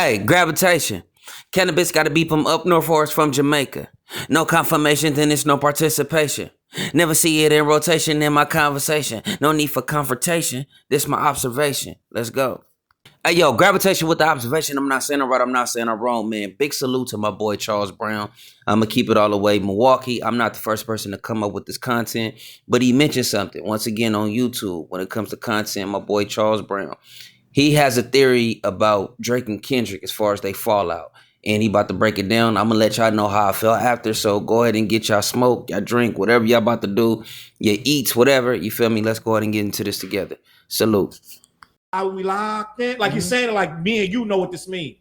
Hey, gravitation. Cannabis got to be from up north or it's from Jamaica. No confirmation, then it's no participation. Never see it in rotation in my conversation. No need for confrontation. This my observation. Let's go. Hey, yo, gravitation with the observation. I'm not saying I'm right. I'm not saying I'm wrong, man. Big salute to my boy, Charles Brown. I'm going to keep it all the way Milwaukee. I'm not the first person to come up with this content, but he mentioned something once again on YouTube when it comes to content. My boy, Charles Brown. He has a theory about Drake and Kendrick as far as they fall out. And he about to break it down. I'm going to let y'all know how I felt after. So go ahead and get y'all smoke, y'all drink, whatever y'all about to do. Your eats, whatever. You feel me? Let's go ahead and get into this together. Salute. Are we locked in? Like you're saying, like me and you know what this means.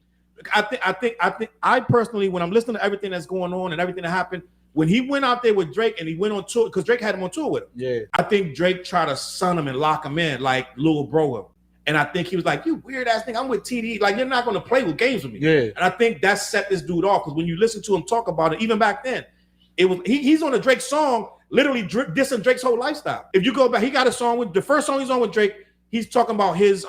I personally, when I'm listening to everything that's going on and everything that happened, when he went out there with Drake and he went on tour, because Drake had him on tour with him. Yeah. I think Drake tried to son him and lock him in like little bro. And I think he was like, you weird ass thing, I'm with TDE. Like, you're not going to play with games with me. Yeah. And I think that set this dude off, because when you listen to him talk about it, even back then, it was he's on a Drake song, literally dissing Drake's whole lifestyle. If you go back, he got a song with the first song he's on with Drake. He's talking about his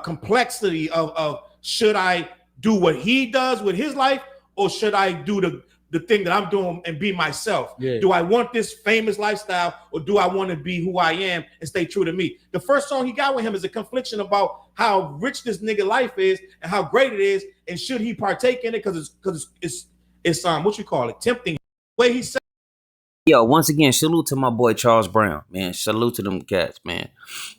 complexity of should I do what he does with his life, or should I do the thing that I'm doing and be myself? Yeah. Do I want this famous lifestyle, or do I want to be who I am and stay true to me? The first song he got with him is a confliction about how rich this nigga life is and how great it is, and should he partake in it because it's what you call it, tempting. The way he said. Yo, once again, salute to my boy Charles Brown, man. Salute to them cats, man.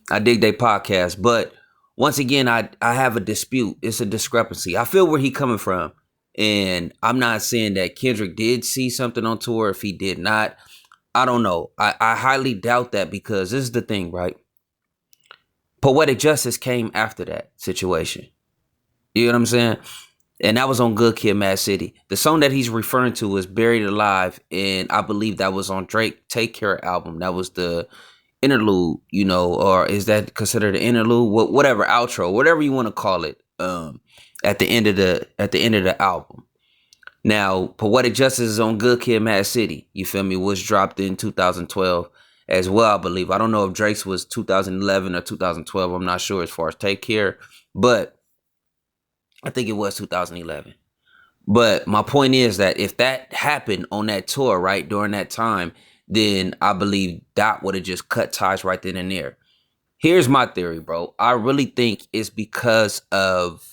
I dig their podcast, but once again, I have a dispute. It's a discrepancy. I feel where he coming from, and I'm not saying that Kendrick did see something on tour. If he did not, I don't know. I highly doubt that, because this is the thing, right? Poetic Justice came after that situation. You know what I'm saying? And that was on Good Kid, Mad City. The song that he's referring to is Buried Alive, and I believe that was on Drake Take Care album. That was the interlude, you know, or is that considered an interlude? Whatever, outro, whatever you want to call it. At the end of the album. Now, Poetic Justice is on Good Kid, Mad City. You feel me? Was dropped in 2012 as well, I believe. I don't know if Drake's was 2011 or 2012. I'm not sure as far as Take Care, but I think it was 2011. But my point is that if that happened on that tour, right, during that time, then I believe Dot would have just cut ties right then and there. Here's my theory, bro. I really think it's because of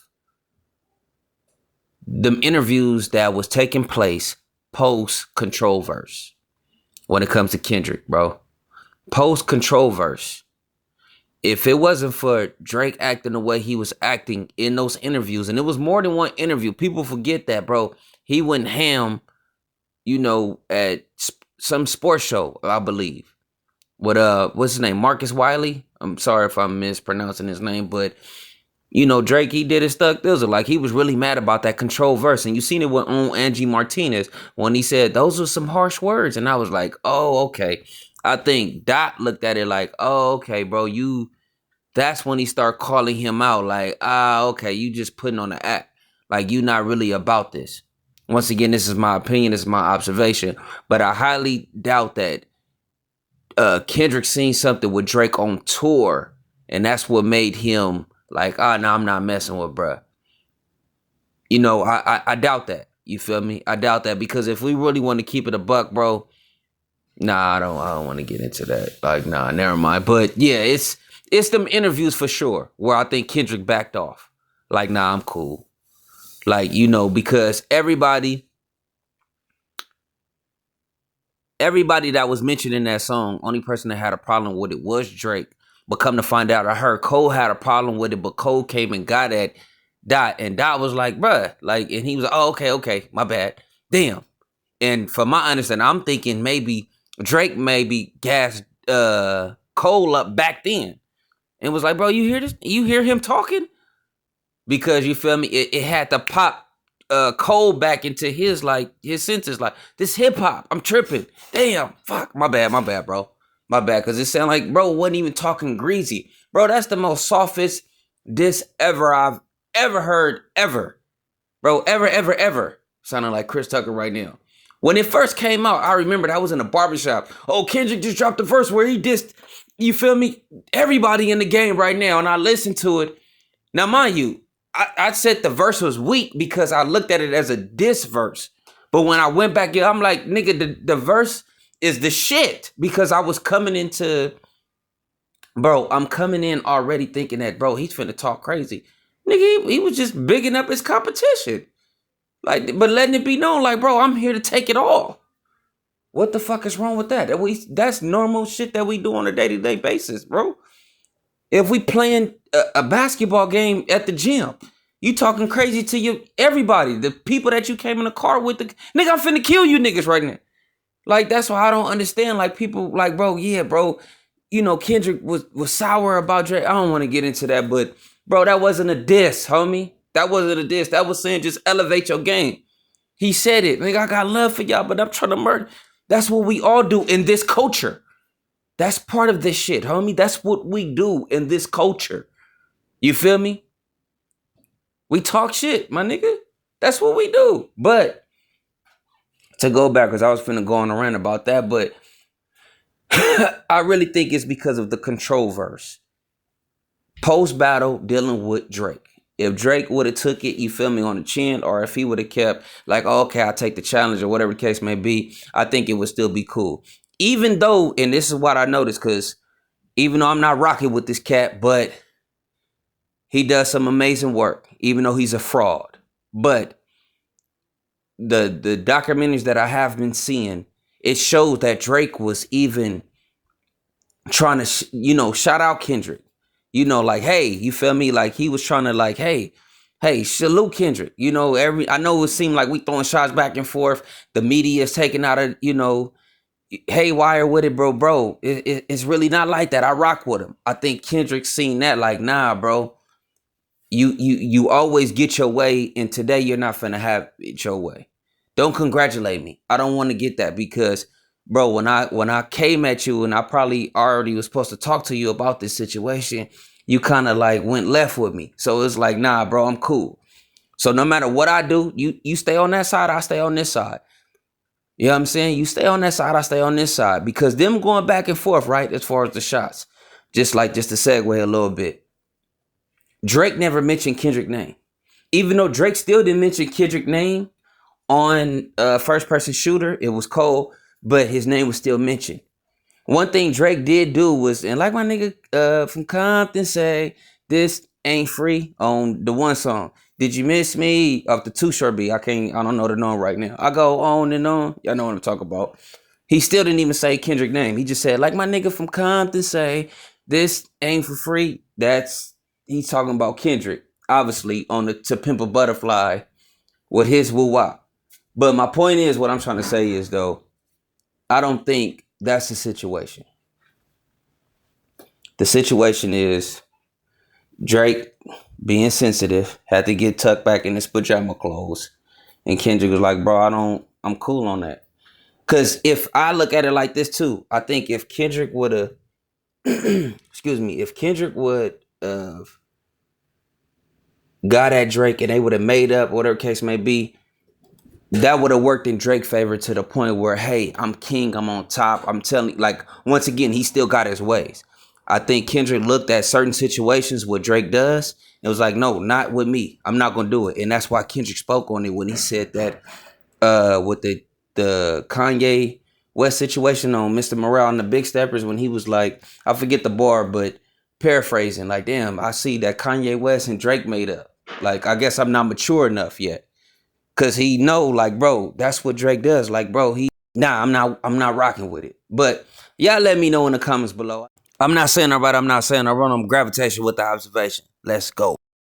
the interviews that was taking place post Controlverse when it comes to Kendrick, bro. Post Controlverse. If it wasn't for Drake acting the way he was acting in those interviews, and it was more than one interview, people forget that, bro. He went ham, you know, at some sports show, I believe. With what's his name? Marcus Wiley. I'm sorry if I'm mispronouncing his name, but you know, Drake, he did his Thug Thizzle. Like, he was really mad about that Controlverse. And you seen it with Angie Martinez when he said those were some harsh words. And I was like, oh, okay. I think Dot looked at it like, oh, okay, bro, that's when he started calling him out. Like, okay, you just putting on the act. Like, you not really about this. Once again, this is my opinion, this is my observation. But I highly doubt that Kendrick seen something with Drake on tour. And that's what made him like, no, I'm not messing with bruh. You know, I doubt that. You feel me? I doubt that, because if we really want to keep it a buck, bro, nah, I don't want to get into that. Like, nah, never mind. But yeah, it's them interviews for sure where I think Kendrick backed off. Like, nah, I'm cool. Like, you know, because everybody that was mentioned in that song, only person that had a problem with it was Drake. But come to find out, I heard Cole had a problem with it, but Cole came and got at Dot, and Dot was like, bruh, like, and he was like, oh, okay, my bad. Damn. And for my understanding, I'm thinking maybe Drake maybe gassed Cole up back then and was like, bro, you hear this? You hear him talking? Because you feel me? It had to pop Cole back into his senses, like, this hip hop, I'm tripping. Damn, fuck, my bad, bro. My bad, because it sounded like, bro, wasn't even talking greasy. Bro, that's the most softest diss ever I've ever heard, ever. Bro, ever. Sounding like Chris Tucker right now. When it first came out, I remember I was in a barbershop. Oh, Kendrick just dropped the verse where he dissed, you feel me, everybody in the game right now, and I listened to it. Now, mind you, I said the verse was weak because I looked at it as a diss verse. But when I went back, I'm like, nigga, the verse is the shit because I was coming into, bro, I'm coming in already thinking that, bro, he's finna talk crazy. Nigga, he was just bigging up his competition. Like, but letting it be known, like, bro, I'm here to take it all. What the fuck is wrong with that? That's normal shit that we do on a day-to-day basis, bro. If we playing a basketball game at the gym, you talking crazy to everybody, the people that you came in the car with, nigga, I'm finna kill you niggas right now. Like, that's why I don't understand, like, people, like, bro, yeah, bro, you know, Kendrick was sour about Drake. I don't want to get into that, but, bro, that wasn't a diss, homie. That wasn't a diss. That was saying just elevate your game. He said it. Nigga, I got love for y'all, but I'm trying to murder. That's what we all do in this culture. That's part of this shit, homie. That's what we do in this culture. You feel me? We talk shit, my nigga. That's what we do. But to go back, because I was finna go on a rant about that, but I really think it's because of the control verse. Post-battle dealing with Drake. If Drake would have took it, you feel me, on the chin, or if he would have kept like, oh, okay, I'll take the challenge or whatever the case may be, I think it would still be cool. Even though, and this is what I noticed, because even though I'm not rocking with this cat, but he does some amazing work, even though he's a fraud. But the documentaries that I have been seeing, it shows that Drake was even trying to, shout out Kendrick. Like, hey, you feel me? Like, he was trying to, like, hey, salute Kendrick. I know it seemed like we throwing shots back and forth. The media is taking out of, haywire with it, bro. It's really not like that. I rock with him. I think Kendrick seen that, like, nah, bro. You always get your way, and today you're not finna have it your way. Don't congratulate me. I don't want to get that because, bro, when I came at you and I probably already was supposed to talk to you about this situation, you kind of like went left with me. So it's like, nah, bro, I'm cool. So no matter what I do, you stay on that side, I stay on this side. You know what I'm saying? You stay on that side, I stay on this side. Because them going back and forth, right, as far as the shots. Just to segue a little bit. Drake never mentioned Kendrick's name. Even though Drake still didn't mention Kendrick's name on First Person Shooter, it was Cole, but his name was still mentioned. One thing Drake did do was, and like my nigga from Compton say, this ain't free on the one song. Did you miss me? Off the Too Short beat. I don't know the name right now. I go on and on. Y'all know what I'm talking about. He still didn't even say Kendrick's name. He just said, like my nigga from Compton say, this ain't for free. He's talking about Kendrick, obviously, on the To Pimp a Butterfly with his woo-wop. But my point is, what I'm trying to say is, though, I don't think that's the situation. The situation is Drake, being sensitive, had to get tucked back in his pajama clothes. And Kendrick was like, bro, I'm cool on that. Because if I look at it like this, too, I think if Kendrick would have, if Kendrick would have got at Drake and they would have made up, whatever case may be, that would have worked in Drake's favor to the point where, hey, I'm king, I'm on top. I'm telling you, like, once again, he still got his ways. I think Kendrick looked at certain situations, what Drake does, and was like, no, not with me. I'm not going to do it. And that's why Kendrick spoke on it when he said that with the Kanye West situation on Mr. Morale and the Big Steppers, when he was like, I forget the bar, but paraphrasing, like, damn, I see that Kanye West and Drake made up. Like, I guess I'm not mature enough yet. Cause he know, like, bro, that's what Drake does. Like, bro, I'm not rocking with it. But y'all let me know in the comments below. I'm not saying I'm right, I'm not saying I'm wrong. I'm gravitation with the observation. Let's go.